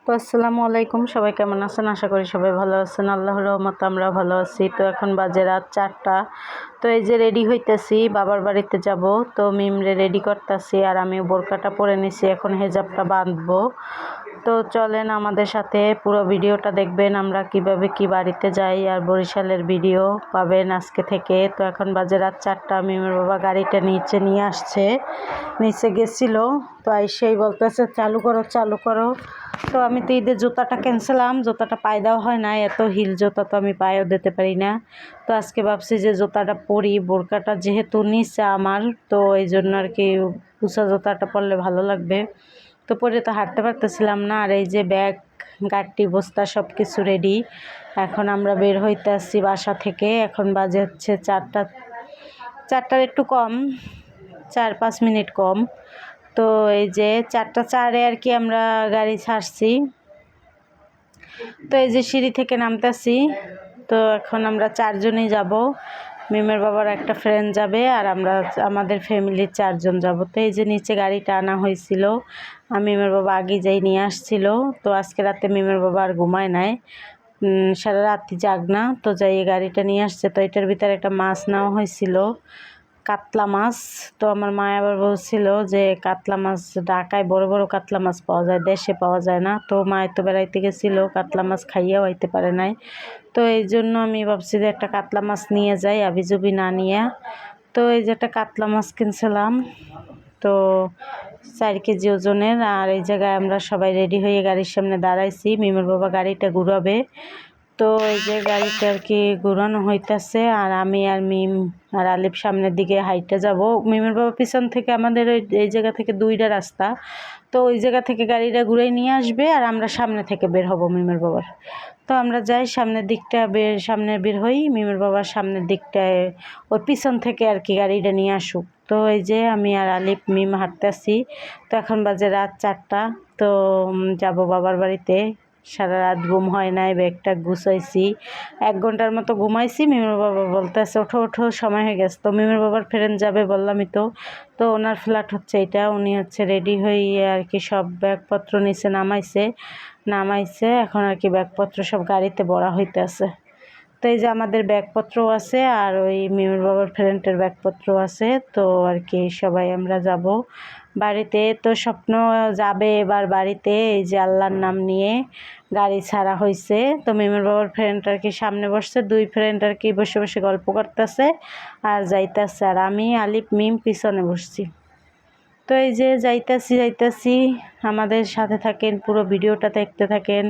তো আসসালামু আলাইকুম, সবাই কেমন আছেন? আশা করি সবাই ভালো আছেন। আল্লাহর রহমতে আমরা ভালো আছি। তো এখন বাজে রাত 4টা। তো এই যে রেডি হইতেছি, বাবার বাড়িতে যাব। তো মিমরে রেডি করতেছি আর আমি বোরকাটা পরে নিছি, এখন হেজাবটা বাঁধবো। তো চলেন আমাদের সাথে পুরো ভিডিওটা দেখবেন, আমরা কিভাবে কি বাড়িতে যাই আর বরিশালের ভিডিও পাবেন আজকে থেকে। তো এখন বাজে রাত 4টা, মিমের বাবা গাড়িটা নিচে নিয়ে আসছে, নিচে গেছিলো। তো আইসেই বলতেছে চালু করো চালু করো। তো আমি তো ঈদের জুতাটা কিনছিলাম, জুতাটা পায়ে দেওয়া হয় না, এত হিল জুতা তো আমি পায়েও দিতে পারি না। তো আজকে ভাবছি যে জুতাটা পরি, বোরকাটা যেহেতু নিচে আমার, তো এই জন্য আর কি উঁচা জুতাটা পরলে ভালো লাগবে। তো পরে তো হাঁটতে পারতেছিলাম না। আর এই যে ব্যাগ, গাড়ি, বস্তা সব কিছু রেডি। এখন আমরা বের হইতে আসছি বাসা থেকে। এখন বাজে হচ্ছে 4টা, 4টার একটু কম, 4-5 মিনিট কম। তো এই যে 4টা 4-এ আর কি আমরা গাড়ি ছাড়ছি। তো এই যে সিঁড়ি থেকে নামতেছি। তো এখন আমরা 4জনই যাব, মিমের বাবার একটা ফ্রেন্ড যাবে আর আমরা আমাদের ফ্যামিলির 4জন যাব। তো এই যে নিচে গাড়িটা আনা হয়েছিল, মিমের বাবা আগে যাই নিয়ে আসছিল। তো আজকে রাতে মিমের বাবা আর ঘুমায় নাই, সারা রাত্রি জাগনা। তো যাই গাড়িটা নিয়ে আসছে। তো এটার ভিতরে একটা মাছ নেওয়া হয়েছিল, কাতলা মাছ। তো আমার মা আবার বলছিল যে কাতলা মাছ ঢাকায় বড় বড় কাতলা মাছ পাওয়া যায়, দেশে পাওয়া যায় না। তো মা তো বেড়াইতে গেছিলো, কাতলা মাছ খাইয়াও আইতে পারে নাই। তো এই জন্য আমি ভাবছি যে একটা কাতলা মাছ নিয়ে যাই, আবিজুবি না নিয়ে। তো এই যে একটা কাতলা মাছ কিনছিলাম, তো 4 কেজি ওজনের। আর এই জায়গায় আমরা সবাই রেডি হয়ে গাড়ির সামনে দাঁড়াইছি, মিমের বাবা গাড়িটা ঘুরাবে। তো এই যে গাড়িটা আর কি ঘুরানো হইতেছে, আর আমি আর মিম আর আলিফ সামনের দিকে হাইটে যাব। মিমের বাবা পিছন থেকে, আমাদের এই জায়গা থেকে 2টা রাস্তা, তো ওই জায়গা থেকে গাড়িটা ঘুরে নিয়ে আসবে আর আমরা সামনে থেকে বের হব মিমের বাবার। তো আমরা যাই সামনের দিকটা, সামনে বের হই, মিমের বাবার সামনের দিকটায় ওই পিছন থেকে আর কি গাড়িটা নিয়ে আসুক। তো এই যে আমি আর আলিফ মিম হাঁটতেছি। তো এখন বাজে রাত 4টা। তো যাব বাবার বাড়িতে। সারা রাত ঘুম হয় নাই, ব্যাগটা গুছাইছি, 1 ঘন্টার মতো ঘুমাইছি। মিমের বাবা বলতেছে ওঠো ওঠো, সময় হয়ে গেছে। তো মিমের বাবার ফ্রেন্ড যাবে বললামই তো। তো ওনার ফ্ল্যাট হচ্ছে এটা, উনি হচ্ছে রেডি হয়ে আর কি সব ব্যাগপত্র নিচে নামাইছে। এখন আর কি ব্যাগপত্র সব গাড়িতে ভরা হইতেছে। তো এই যে আমাদের ব্যাগপত্র আছে আর ওই মিমের বাবার ফ্রেন্ডের ব্যাগপত্র আছে। তো আর কি সবাই আমরা যাব বাড়িতে। তো স্বপ্ন যাবে এবার বাড়িতে, এই যে আল্লাহর নাম নিয়ে গাড়ি ছাড়া হয়েছে। তো মিমের বাবার ফ্রেন্ড আর কি সামনে বসছে, 2 ফ্রেন্ড আর কি বসে বসে গল্প করতেছে আর যাইতেছে, আর আমি আলিফ মিম পিছনে বসছি। তো এই যে যাইতাছি, আমাদের সাথে থাকেন, পুরো ভিডিওটা দেখতে থাকেন।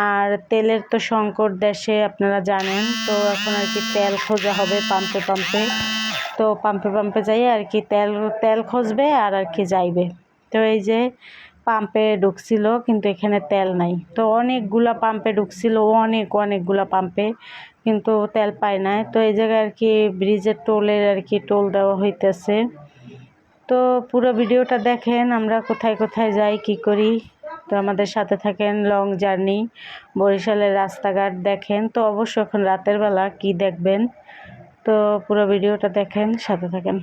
আর তেলের তো সংকট দেশে, আপনারা জানেন। তো এখন আর কি তেল খোঁজা হবে পাম্পে পাম্পে। তো পাম্পে যাই আর কি তেল খুঁজবে আর কি যাইবে। তো এই যে পাম্পে ঢুকছিল, কিন্তু এখানে তেল নাই। তো অনেকগুলা পাম্পে ঢুকছিল, অনেকগুলা পাম্পে, কিন্তু তেল পায় নাই। তো এই জায়গায় আর কি ব্রিজের টোলের আর কি টোল দেওয়া হইতেছে। তো পুরো ভিডিওটা দেখেন, আমরা কোথায় কোথায় যাই, কি করি। তো আমাদের সাথে থাকেন, লং জার্নি, বরিশালের রাস্তাঘাট দেখেন। তো অবশ্য এখন রাতের বেলা কি দেখবেন, তো পুরো ভিডিওটা দেখেন, সাথে থাকেন।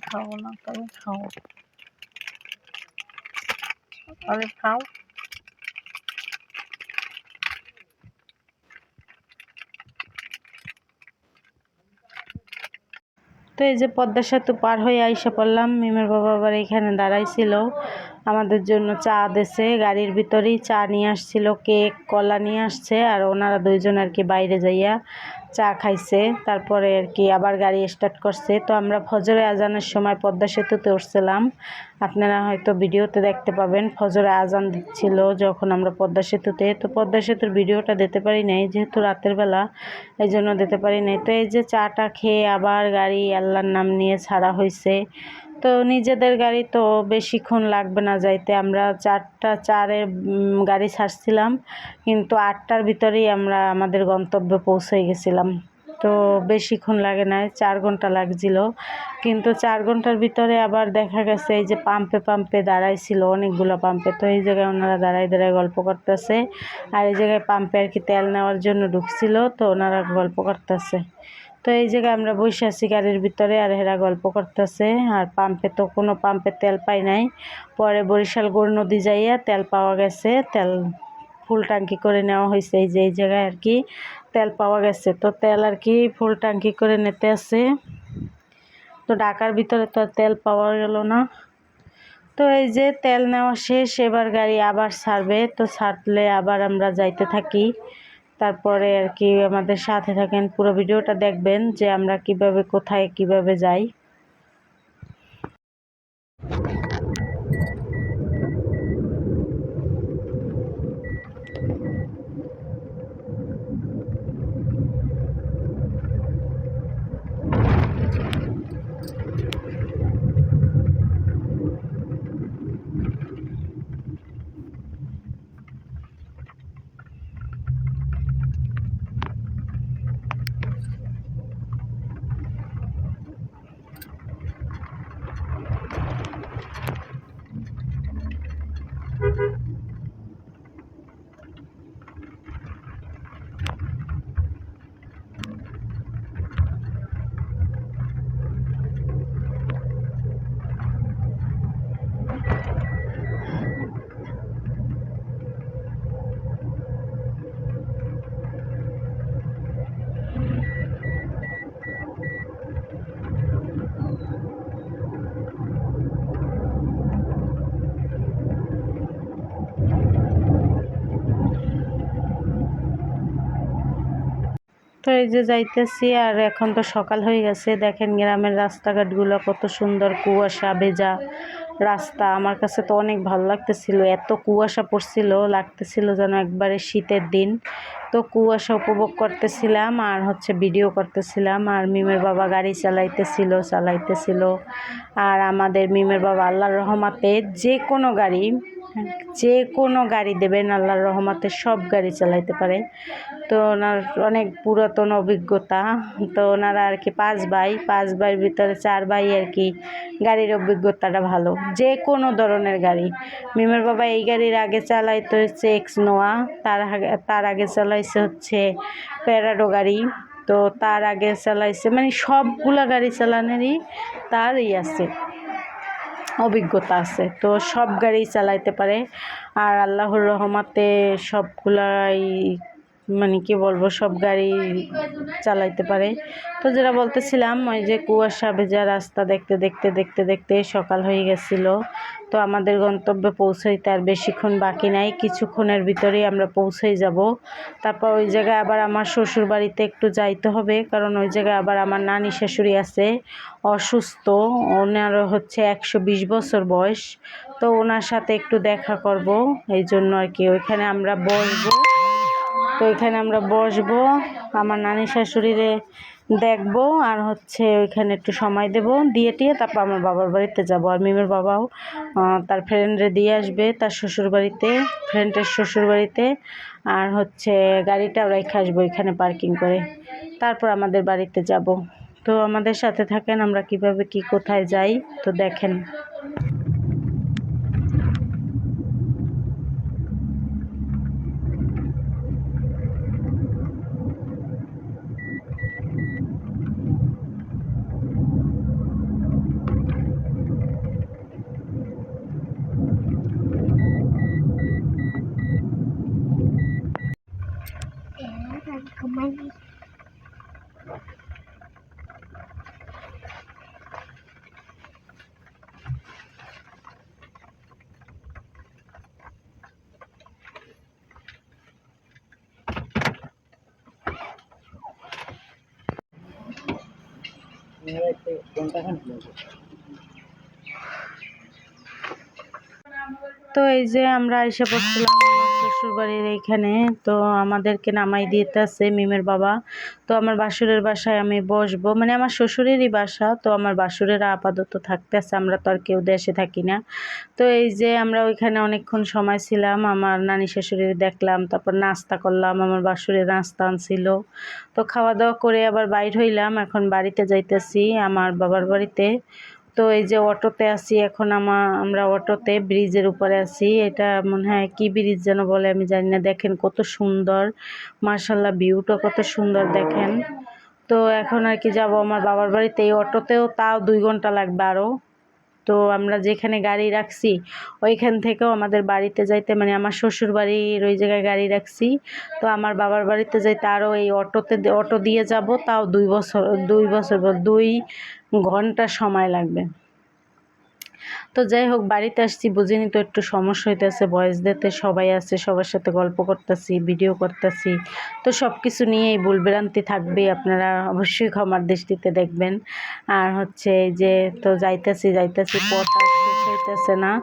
খাবো না, তবে খাও, তবে খাও। তো এই যে পদ্মা সেতু পার হয়ে আইসা পড়লাম। মিমের বাবা আবার এখানে দাঁড়াইছিল, আমাদের জন্য চা দেছে, গাড়ির ভিতরেই চা নিয়ে আসছিল, কেক কলা নিয়ে আসছে, আর ওনারা দুইজন আর কি বাইরে যাইয়া চা খাইছে। তারপরে আর কি আবার গাড়ি স্টার্ট করছে। তো আমরা ফজরে আজানের সময় পদ্মা সেতুতে উঠছিলাম, আপনারা হয়তো ভিডিওতে দেখতে পাবেন ফজরে আজান দিচ্ছিল যখন আমরা পদ্মা সেতুতে। তো পদ্মা সেতুর ভিডিওটা দিতে পারি নাই যেহেতু রাতের বেলা, এই জন্য দিতে পারি নাই। তো এই যে চাটা খেয়ে আবার গাড়ি আল্লাহর নাম নিয়ে ছাড়া হয়েছে। তো নিজেদের গাড়ি তো বেশিক্ষণ লাগবে না যাইতে, আমরা 4:04-এর গাড়ি ছাড়ছিলাম, কিন্তু 8টার ভিতরেই আমরা আমাদের গন্তব্যে পৌঁছে গেছিলাম। তো বেশিক্ষণ লাগে নাই, 4 ঘন্টা লাগছিল। কিন্তু 4 ঘন্টার ভিতরে আবার দেখা গেছে এই যে পাম্পে পাম্পে দাঁড়াইছিল, অনেকগুলো পাম্পে। তো এই জায়গায় ওনারা দাঁড়ায় দাঁড়ায় গল্প করতেছে, আর এই জায়গায় পাম্পে আর কি তেল নেওয়ার জন্য ঢুকছিল, তো ওনারা গল্প করতেছে। তো এই জায়গায় আমরা বসে আছি গাড়ির ভিতরে, আর এরা গল্প করতেছে। আর পাম্পে তো কোনো পাম্পে তেল পাই নাই, পরে বরিশাল গৌর নদী যাইয়া তেল পাওয়া গেছে, তেল ফুল ট্যাঙ্কি করে নেওয়া হয়েছে। এই যে এই জায়গায় আর কি তেল পাওয়া গেছে, তো তেল আর কি ফুল ট্যাঙ্কি করে নিতে আছে। তো ঢাকার ভিতরে তো আর তেল পাওয়া গেল না। তো এই যে তেল নেওয়া শেষ, এবার গাড়ি আবার ছাড়বে, তো ছাড়লে আবার আমরা যাইতে থাকি। তারপরে আর কি আমাদের সাথে থাকেন, পুরো ভিডিওটা দেখবেন যে আমরা কিভাবে কোথায় কিভাবে যাই। তো এই যে যাইতেছি, আর এখন তো সকাল হয়ে গেছে। দেখেন গ্রামের রাস্তাঘাটগুলো কত সুন্দর, কুয়াশা ভেজা রাস্তা। আমার কাছে তো অনেক ভালো লাগতেছিল, এত কুয়াশা পড়ছিল, লাগতেছিল যেন একবারে শীতের দিন। তো কুয়াশা উপভোগ করতেছিলাম আর হচ্ছে ভিডিও করতেছিলাম। আর মিমের বাবা গাড়ি চালাইতেছিল। আর আমাদের মিমের বাবা আল্লাহর রহমতে যে কোনো গাড়ি দেবেন, আল্লাহর রহমতে সব গাড়ি চালাইতে পারে। তো ওনার অনেক পুরাতন অভিজ্ঞতা। তো ওনারা আর কি 5 ভাইয়ের ভিতরে 4 ভাই আর কি গাড়ির অভিজ্ঞতাটা ভালো, যে কোনো ধরনের গাড়ি। মিমের বাবা এই গাড়ির আগে চালাইতে হচ্ছে এক্স নোয়া, তার আগে চালাইছে হচ্ছে প্যারাডো গাড়ি, তো তার আগে চালাইছে, মানে সবগুলা গাড়ি চালানোরই তার আছে, অভিজ্ঞতা আছে। তো সব গাড়ি চালাইতে পারে, আর আল্লাহর রহমতে সবগুলাই, মানে কি বলবো, সব গাড়ি চালাইতে পারে। তো যেটা বলতেছিলাম, ওই যে কুয়াশা ভেজা রাস্তা দেখতে সকাল হয়ে গেছিল। তো আমাদের গন্তব্যে পৌঁছাইতে আর বেশিক্ষণ বাকি নাই, কিছুক্ষণের ভিতরেই আমরা পৌঁছেই যাব। তারপর ওই জায়গায় আবার আমার শ্বশুর বাড়িতে একটু যাইতে হবে, কারণ ওই জায়গায় আবার আমার নানি শাশুড়ি আছে, অসুস্থ, ওনার হচ্ছে 120 বছর বয়স। তো ওনার সাথে একটু দেখা করব, এই জন্য আর কি ওইখানে আমরা বসবো। তো এখানে আমরা বসবো, আমার নানি শাশুড়িরে দেখবো, আর হচ্ছে ওইখানে একটু সময় দেব, দিয়ে তারপর আমার বাবার বাড়িতে যাব। আর মিমের বাবাও তার ফ্রেন্ডরে দিয়ে আসবে তার ফ্রেন্ডের শ্বশুর বাড়িতে, আর হচ্ছে গাড়িটাও রেখে আসবো এখানে পার্কিং করে, তারপর আমাদের বাড়িতে যাব। তো আমাদের সাথে থাকেন, আমরা কিভাবে কি কোথায় যাই তো দেখেন। তো এই যে আমরা এসে পড়ছিলাম আমার শ্বশুর বাড়ির এইখানে। তো আমাদেরকে নামাই দিতেছে মিমের বাবা। তো আমার বাসুরের বাসায় আমি বসবো, মানে আমার শ্বশুরেরই বাসা, তো আমার বাসুরেরা আপাতত থাকতেছে, আমরা তো আর কেউ দেশে থাকি না। তো এই যে আমরা ওইখানে অনেকক্ষণ সময় ছিলাম, আমার নানি শাশুড়ি দেখলাম, তারপর নাস্তা করলাম, আমার বাসুরের নাস্তা আনছিল। তো খাওয়া দাওয়া করে আবার বাইর হইলাম, এখন বাড়িতে যাইতেছি আমার বাবার বাড়িতে। তো এই যে অটোতে আছি এখন, আমরা অটোতে ব্রিজের উপরে আছি। এটা মনে হয় কি ব্রিজ যেন বলে আমি জানি না। দেখেন কত সুন্দর, মার্শাল্লাহ ভিউটা কত সুন্দর দেখেন। তো এখন আর কি যাব আমার বাবার বাড়িতে, এই অটোতেও তাও 2 ঘন্টা লাগবে আরও। তো আমরা যেখানে গাড়ি রাখছি ওইখান থেকেও আমাদের বাড়িতে যাইতে, মানে আমার শ্বশুর বাড়ির ওই জায়গায় গাড়ি রাখছি, তো আমার বাবার বাড়িতে যাইতে আরও এই অটো দিয়ে যাব, তাও 2 ঘন্টা সময় লাগবে। তো যাই হোক, বাড়িতে আসছি, বুঝিনি তো একটু সমস্যা হইতেছে, ভয়েস দিতে সবাই আছে, সবার সাথে গল্প করতেছি, ভিডিও করতেছি, তো সব কিছু নিয়েই ভুলভ্রান্তি থাকবেই, আপনারা অবশ্যই ক্ষমার দৃষ্টিতে দেখবেন। আর হচ্ছে এই যে তো যাইতেছি পথ আর শেষ হইতেছে না।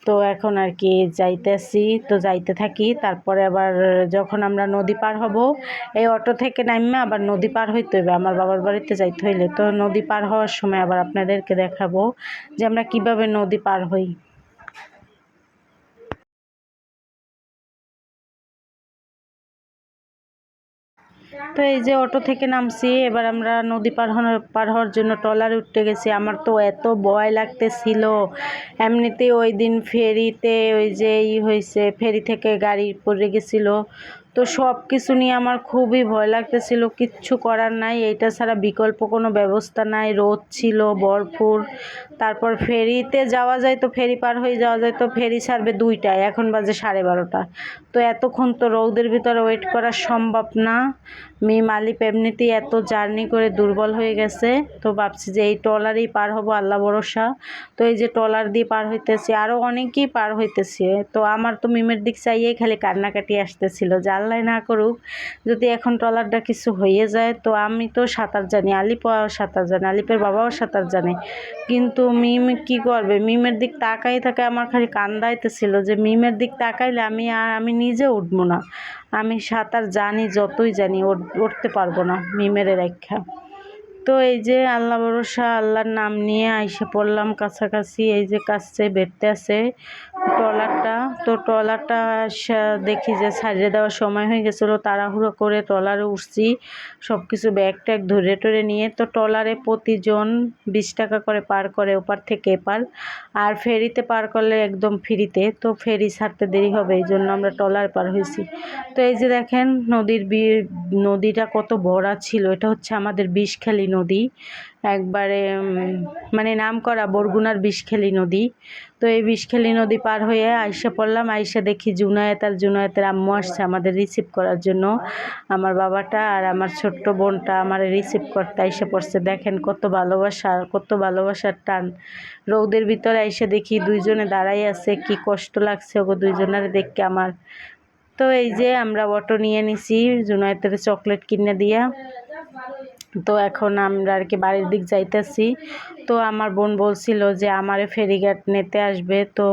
তো এখন আর কি যাইতেছি, তো যাইতে থাকি, তারপরে আবার যখন আমরা নদী পার হব, এই অটো থেকে নামে আবার নদী পার হইতে হবে আমার বাবার বাড়িতে যাইতে হইলে। তো নদী পার হওয়ার সময় আবার আপনাদেরকে দেখাবো যে আমরা কিভাবে নদী পার হই। তো এই যে অটো থেকে নামছি, এবার আমরা নদী পার হওয়ার জন্য ট্রলারে উঠতে গেছি। আমার তো এত ভয় লাগতেছিল, এমনিতেই ওই দিন ফেরিতে ওই যে হয়েছে, ফেরি থেকে গাড়ি পড়ে গেছিল, তো সব কিছু নিয়ে আমার খুবই ভয় লাগতেছিল। কিচ্ছু করার নাই, এইটা ছাড়া বিকল্প কোনো ব্যবস্থা নাই। রোদ ছিল ভরপুর, তারপর ফেরিতে যাওয়া যায়, তো ফেরি পার হয়ে যাওয়া যায়, তো ফেরি ছাড়বে 2টায়, এখন বাজে 12:30। তো এতক্ষণ তো রোদের ভিতরে ওয়েট করা সম্ভব না। আলিপ এমনিতেই এত জার্নি করে দুর্বল হয়ে গেছে, তো ভাবছি যে এই ট্রলারেই পার হব, আল্লাহ ভরসা। তো এই যে ট্রলার দিয়ে পার হইতেছি, আরও অনেকেই পার হইতেছে। তো আমার তো মিমের দিক চাইয়েই খালি কান্নাকাটি আসতেছিল যে আল্লাহ না করুক যদি এখন ট্রলারটা কিছু হয়ে যায়। তো আমি তো সাঁতার জানি, আলিপও সাঁতার জানে, আলিপের বাবাও সাঁতার জানে, কিন্তু মিম কি করবে, মিমের দিক তাকাই থাকে। আমার খালি কান্দাইতেছিল যে মিমের দিক তাকাইলে আমি নিজে উঠবো না। আমি সাঁতার জানি, যতই জানি উঠতে পারবো না মিমের রেখা। তো এই যে আল্লাহ ভরসা, আল্লাহর নাম নিয়ে আইসা পড়লাম কাছাকাছি। এই যে কাছে বেরতে আছে ট্রলারটা, তো ট্রলারটা দেখি যে ছাড়িয়ে দেওয়ার সময় হয়ে গেছিলো, তাড়াহুড়ো করে ট্রলারে উঠছি, সব কিছু ব্যাগ ট্যাগ ধরে টরে নিয়ে। তো ট্রলারে প্রতিজন 20 টাকা করে পার করে ওপার থেকে এপার, আর ফেরিতে পার করলে একদম ফ্রিতে। তো ফেরি ছাড়তে দেরি হবে, এই জন্য আমরা ট্রলার পার হয়েছি। তো এই যে দেখেন নদীটা কত বড় ছিল, এটা হচ্ছে আমাদের বিষখালী নদী, একবারে মানে নাম করা বরগুনার বিষখালী নদী। তো এই বিষখালী নদী পার হয়ে আইসা পড়লাম, আইসা দেখি জুনায়েতের আম্মু আসছে আমাদের রিসিভ করার জন্য। আমার বাবাটা আর আমার ছোট্ট বোনটা আমার রিসিভ করতে আইসা পড়ছে। দেখেন কত ভালোবাসা, কত ভালোবাসার টান। রৌদের ভিতরে আইসা দেখি 2জনে দাঁড়াই আছে, কি কষ্ট লাগছে ওগো 2জনের দেখকে আমার। তো এই যে আমরা অটো নিয়ে নিছি জুনায়েতের চকলেট কিনে দিয়া। তো এখন আমরা আর কি বাড়ির দিক যাইতেছি। তো আমার বোন বলছিল যে আমারে ফেরিঘাট নিতে আসবে, তো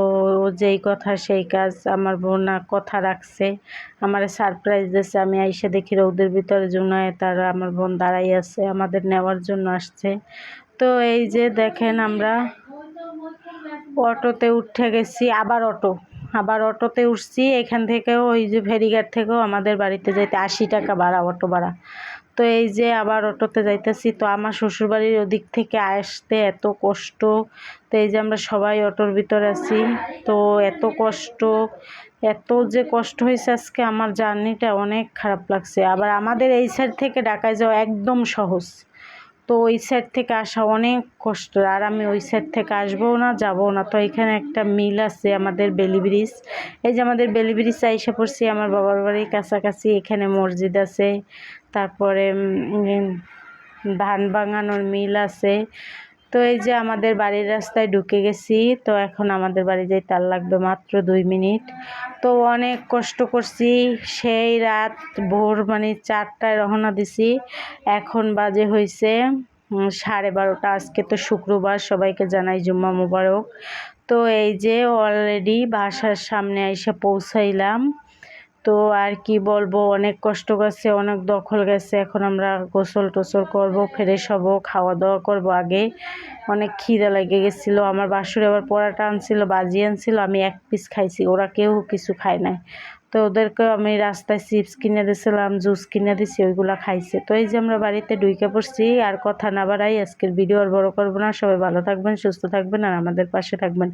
যেই কথা সেই কাজ, আমার বোন কথা রাখছে, আমারে সারপ্রাইজ দিয়েছে। আমি আইসা দেখি রৌদের ভিতরে জুনায়েত আর আমার বোন দাঁড়াই আছে, আমাদের নেওয়ার জন্য আসছে। তো এই যে দেখেন আমরা অটোতে উঠে গেছি, আবার অটোতে উঠছি। এখান থেকেও ওই যে ফেরিঘাট থেকেও আমাদের বাড়িতে যাইতে 80 টাকা ভাড়া, অটো ভাড়া। তো এই যে আবার অটোতে যাইতেছি। তো আমার শ্বশুরবাড়ির ওদিক থেকে আসতে এত কষ্ট। তো এই যে আমরা সবাই অটোর ভিতরে আছি, তো এত যে কষ্ট হয়েছে আজকে, আমার জার্নিটা অনেক খারাপ লাগছে। আবার আমাদের এই সাইড থেকে ঢাকায় যাওয়া একদম সহজ, তো ওই সাইড থেকে আসা অনেক কষ্ট, আর আমি ওই সাইড থেকে আসবো না, যাবো না। তো এখানে একটা মিল আছে আমাদের বেলি ব্রিজ, এই যে আমাদের বেলি ব্রিজ আইসা পড়ছি আমার বাবার বাড়ির কাছাকাছি। এখানে মসজিদ আছে, তারপরে ধান ভাঙানোর মিল আছে। তো এই যে আমাদের বাড়ির রাস্তায় ঢুকে গেছি। তো এখন আমাদের বাড়ি যেতে আর লাগবে মাত্র 2 মিনিট। তো অনেক কষ্ট করছি, সেই রাত ভোর মানে 4টায় রওনা দিছি, এখন বাজে হয়েছে 12:30। আজকে তো শুক্রবার, সবাইকে জানাই জুম্মা মোবারক। তো এই যে অলরেডি বাসার সামনে এসে পৌঁছাইলাম। তো আর কি বলবো, অনেক কষ্ট গেছে, অনেক দখল গেছে। এখন আমরা গোসল টোসল করবো, ফ্রেশ হবো, খাওয়া দাওয়া করবো। আগে অনেক খিদে লেগে গেছিলো। আমার বাসুর আবার পরাটা আনছিল, বাজি আনছিল, আমি এক পিস খাইছি, ওরা কেউ কিছু খায় নাই। তো ওদেরকে আমি রাস্তায় চিপস কিনে দিয়েছিলাম, জুস কিনে দিছি, ওইগুলা খাইছে। তো এই যে আমরা বাড়িতে ঢুকে পড়ছি। আর কথা না বাড়াই, আজকের ভিডিও আর বড় করবো না। সবাই ভালো থাকবেন, সুস্থ থাকবেন আর আমাদের পাশে থাকবেন।